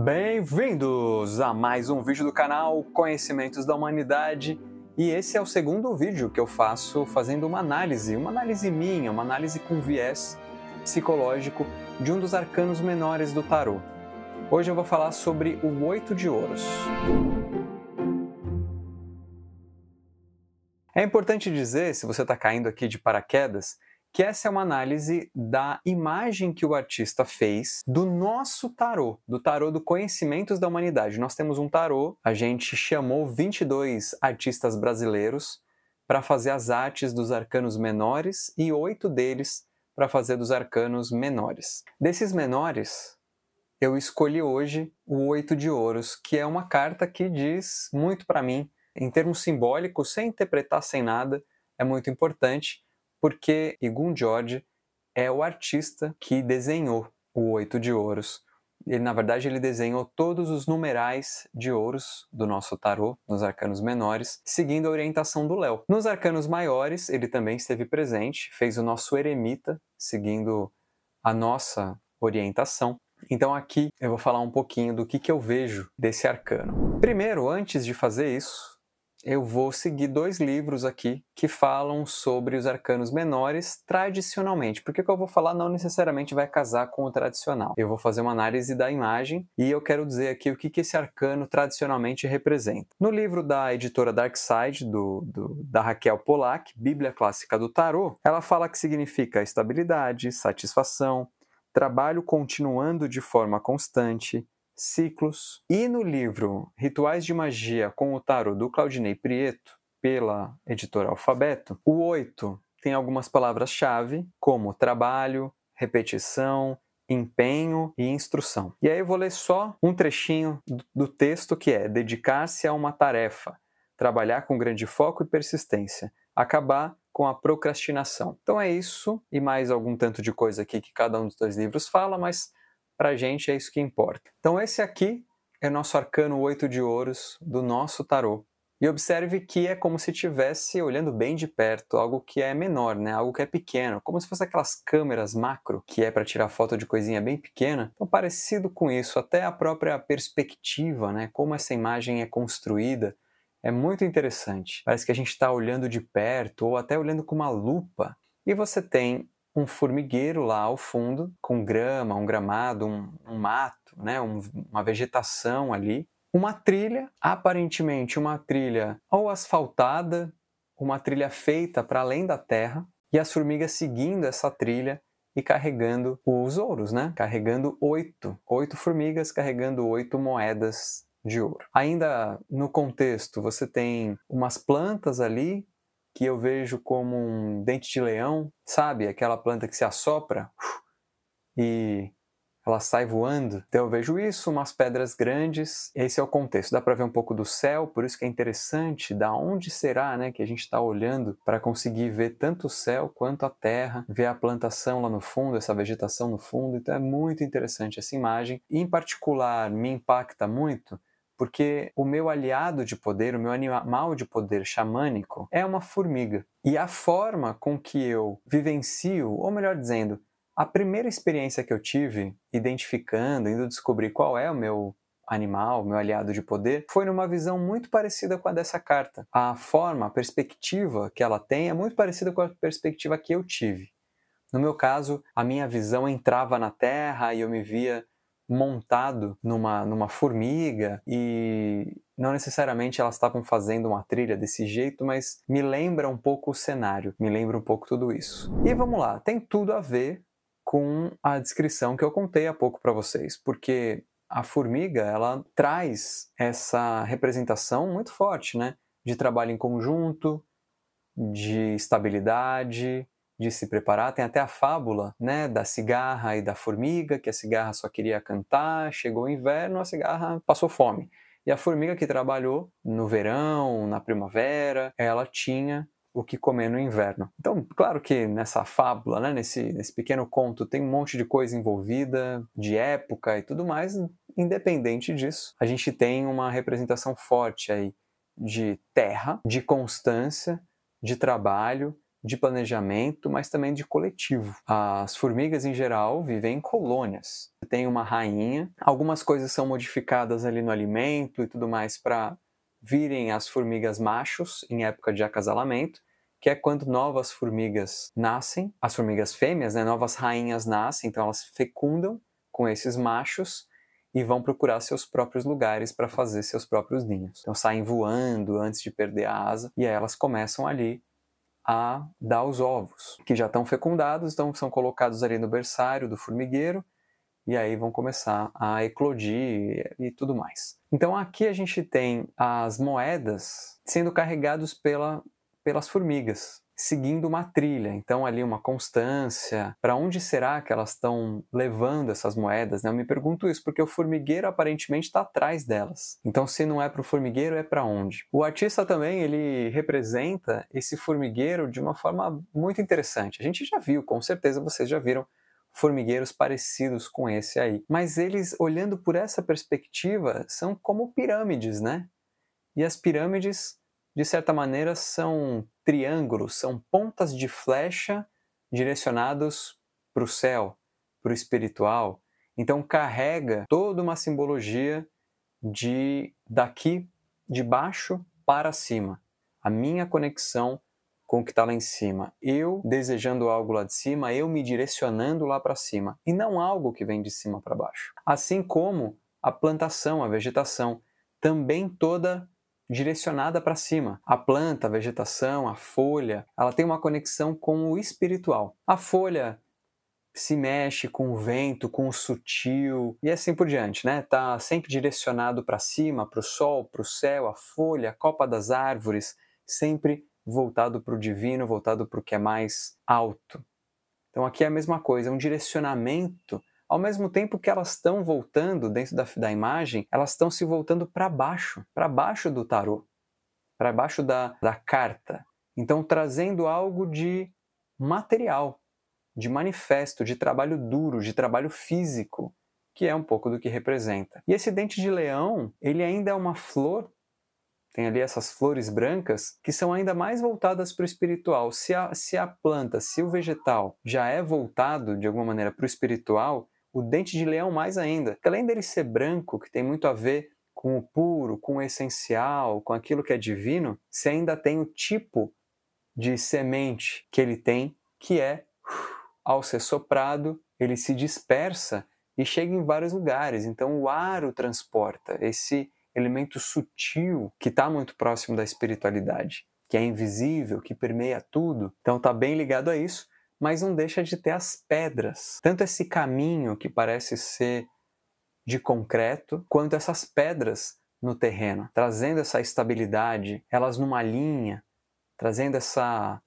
Bem-vindos a mais um vídeo do canal Conhecimentos da Humanidade, e esse é o segundo vídeo que eu faço fazendo uma análise minha, uma análise com viés psicológico de um dos arcanos menores do tarô. Hoje eu vou falar sobre o 8 de ouros. É importante dizer, se você está caindo aqui de paraquedas, que essa é uma análise da imagem que o artista fez do nosso tarô, do tarô do Conhecimentos da Humanidade. Nós temos um tarô, a gente chamou 22 artistas brasileiros para fazer as artes dos arcanos menores e 8 deles para fazer dos arcanos menores. Desses menores, eu escolhi hoje o 8 de ouros, que é uma carta que diz muito para mim, em termos simbólicos, sem interpretar, sem nada, é muito importante, porque Egun George é o artista que desenhou o 8 de ouros. Na verdade, ele desenhou todos os numerais de ouros do nosso tarô, nos arcanos menores, seguindo a orientação do Léo. Nos arcanos maiores, ele também esteve presente, fez o nosso eremita, seguindo a nossa orientação. Então aqui eu vou falar um pouquinho do que eu vejo desse arcano. Primeiro, antes de fazer isso, eu vou seguir 2 livros aqui que falam sobre os arcanos menores tradicionalmente, porque o que eu vou falar não necessariamente vai casar com o tradicional. Eu vou fazer uma análise da imagem e eu quero dizer aqui o que esse arcano tradicionalmente representa. No livro da editora Darkside, da Raquel Pollack, Bíblia Clássica do Tarô, ela fala que significa estabilidade, satisfação, trabalho continuando de forma constante, ciclos. E no livro Rituais de Magia com o Tarô do Claudinei Prieto, pela editora Alfabeto, o 8 tem algumas palavras-chave como trabalho, repetição, empenho e instrução. E aí eu vou ler só um trechinho do texto que é: dedicar-se a uma tarefa, trabalhar com grande foco e persistência, acabar com a procrastinação. Então é isso e mais algum tanto de coisa aqui que cada um dos 2 livros fala, mas pra gente é isso que importa. Então esse aqui é o nosso arcano 8 de ouros do nosso tarô. E observe que é como se estivesse olhando bem de perto, algo que é menor, né? Algo que é pequeno, como se fosse aquelas câmeras macro, que é para tirar foto de coisinha bem pequena. Então parecido com isso, até a própria perspectiva, né? Como essa imagem é construída, é muito interessante. Parece que a gente está olhando de perto ou até olhando com uma lupa. E você tem um formigueiro lá ao fundo, com grama, um gramado, um mato, né? Uma vegetação ali. Uma trilha, aparentemente uma trilha ou asfaltada, uma trilha feita para além da terra, e as formigas seguindo essa trilha e carregando os ouros, né? Carregando 8 formigas, carregando 8 moedas de ouro. Ainda no contexto, você tem umas plantas ali, que eu vejo como um dente de leão, sabe? Aquela planta que se assopra e ela sai voando. Então eu vejo isso, umas pedras grandes. Esse é o contexto. Dá para ver um pouco do céu, por isso que é interessante da onde será, né, que a gente está olhando para conseguir ver tanto o céu quanto a terra, ver a plantação lá no fundo, essa vegetação no fundo. Então é muito interessante essa imagem. E, em particular, me impacta muito porque o meu aliado de poder, o meu animal de poder xamânico é uma formiga. E a forma com que eu vivencio, ou melhor dizendo, a primeira experiência que eu tive identificando, indo descobrir qual é o meu animal, o meu aliado de poder, foi numa visão muito parecida com a dessa carta. A forma, a perspectiva que ela tem é muito parecida com a perspectiva que eu tive. No meu caso, a minha visão entrava na terra e eu me via montado numa formiga, e não necessariamente elas estavam fazendo uma trilha desse jeito, mas me lembra um pouco o cenário, me lembra um pouco tudo isso. E vamos lá, tem tudo a ver com a descrição que eu contei há pouco para vocês, porque a formiga, ela traz essa representação muito forte, né? De trabalho em conjunto, de estabilidade, de se preparar. Tem até a fábula, né, da cigarra e da formiga, que a cigarra só queria cantar, chegou o inverno, a cigarra passou fome. E a formiga que trabalhou no verão, na primavera, ela tinha o que comer no inverno. Então, claro que nessa fábula, né, nesse pequeno conto, tem um monte de coisa envolvida, de época e tudo mais. Independente disso, a gente tem uma representação forte aí de terra, de constância, de trabalho de planejamento, mas também de coletivo. As formigas, em geral, vivem em colônias. Tem uma rainha, algumas coisas são modificadas ali no alimento e tudo mais para virem as formigas machos em época de acasalamento, que é quando novas formigas nascem, as formigas fêmeas, né, novas rainhas nascem, então elas fecundam com esses machos e vão procurar seus próprios lugares para fazer seus próprios ninhos. Então saem voando antes de perder a asa e aí elas começam ali a dar os ovos, que já estão fecundados, então são colocados ali no berçário do formigueiro e aí vão começar a eclodir e tudo mais. Então aqui a gente tem as moedas sendo carregados pelas formigas, seguindo uma trilha, então ali uma constância. Para onde será que elas estão levando essas moedas? Eu me pergunto isso, porque o formigueiro aparentemente está atrás delas. Então se não é para o formigueiro, é para onde? O artista também, ele representa esse formigueiro de uma forma muito interessante. A gente já viu, com certeza vocês já viram, formigueiros parecidos com esse aí. Mas eles, olhando por essa perspectiva, são como pirâmides, né? E as pirâmides, de certa maneira, são triângulos, são pontas de flecha direcionados para o céu, para o espiritual. Então carrega toda uma simbologia daqui de baixo para cima. A minha conexão com o que está lá em cima. Eu desejando algo lá de cima, eu me direcionando lá para cima. E não algo que vem de cima para baixo. Assim como a plantação, a vegetação, também toda direcionada para cima. A planta, a vegetação, a folha, ela tem uma conexão com o espiritual. A folha se mexe com o vento, com o sutil e assim por diante, né? Tá sempre direcionado para cima, para o sol, para o céu, a folha, a copa das árvores, sempre voltado para o divino, voltado para o que é mais alto. Então aqui é a mesma coisa, um direcionamento. Ao mesmo tempo que elas estão voltando dentro da imagem, elas estão se voltando para baixo do tarô, para baixo da carta. Então trazendo algo de material, de manifesto, de trabalho duro, de trabalho físico, que é um pouco do que representa. E esse dente de leão, ele ainda é uma flor, tem ali essas flores brancas, que são ainda mais voltadas para o espiritual. Se a planta, se o vegetal já é voltado, de alguma maneira, para o espiritual, o dente de leão mais ainda. Porque além dele ser branco, que tem muito a ver com o puro, com o essencial, com aquilo que é divino, você ainda tem o tipo de semente que ele tem, que é, ao ser soprado, ele se dispersa e chega em vários lugares. Então o ar o transporta, esse elemento sutil que está muito próximo da espiritualidade, que é invisível, que permeia tudo. Então está bem ligado a isso, mas não deixa de ter as pedras. Tanto esse caminho que parece ser de concreto, quanto essas pedras no terreno, trazendo essa estabilidade, elas numa linha, trazendo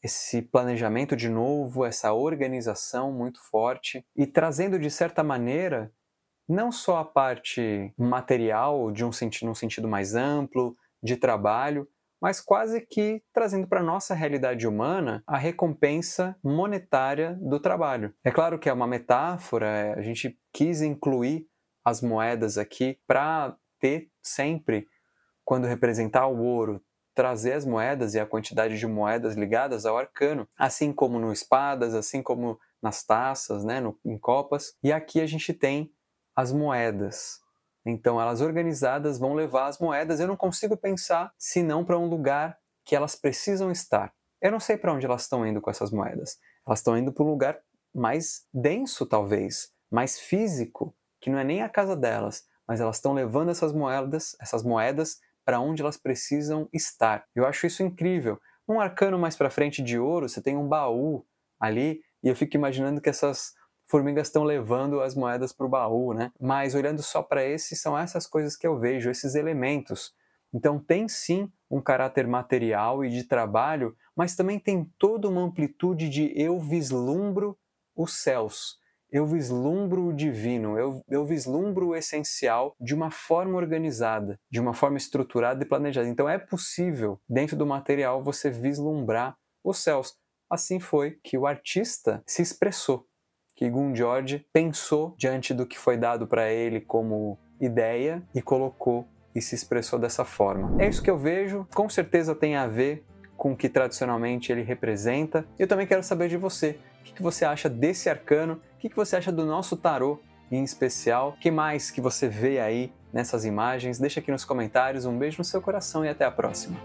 esse planejamento de novo, essa organização muito forte e trazendo, de certa maneira, não só a parte material, num sentido mais amplo, de trabalho, mas quase que trazendo para a nossa realidade humana a recompensa monetária do trabalho. É claro que é uma metáfora, a gente quis incluir as moedas aqui para ter sempre, quando representar o ouro, trazer as moedas e a quantidade de moedas ligadas ao arcano, assim como no espadas, assim como nas taças, né, em copas. E aqui a gente tem as moedas. Então, elas organizadas vão levar as moedas. Eu não consigo pensar senão para um lugar que elas precisam estar. Eu não sei para onde elas estão indo com essas moedas. Elas estão indo para um lugar mais denso, talvez, mais físico, que não é nem a casa delas, mas elas estão levando essas moedas para onde elas precisam estar. Eu acho isso incrível. Um arcano mais para frente de ouro, você tem um baú ali, e eu fico imaginando que essas formigas estão levando as moedas para o baú, né? Mas olhando só para são essas coisas que eu vejo, esses elementos. Então tem sim um caráter material e de trabalho, mas também tem toda uma amplitude de eu vislumbro os céus, eu vislumbro o divino, eu vislumbro o essencial de uma forma organizada, de uma forma estruturada e planejada. Então é possível, dentro do material, você vislumbrar os céus. Assim foi que o artista se expressou, que Gun George pensou diante do que foi dado para ele como ideia e colocou e se expressou dessa forma. É isso que eu vejo, com certeza tem a ver com o que tradicionalmente ele representa. Eu também quero saber de você. O que você acha desse arcano? O que você acha do nosso tarô em especial? O que mais que você vê aí nessas imagens? Deixa aqui nos comentários. Um beijo no seu coração e até a próxima.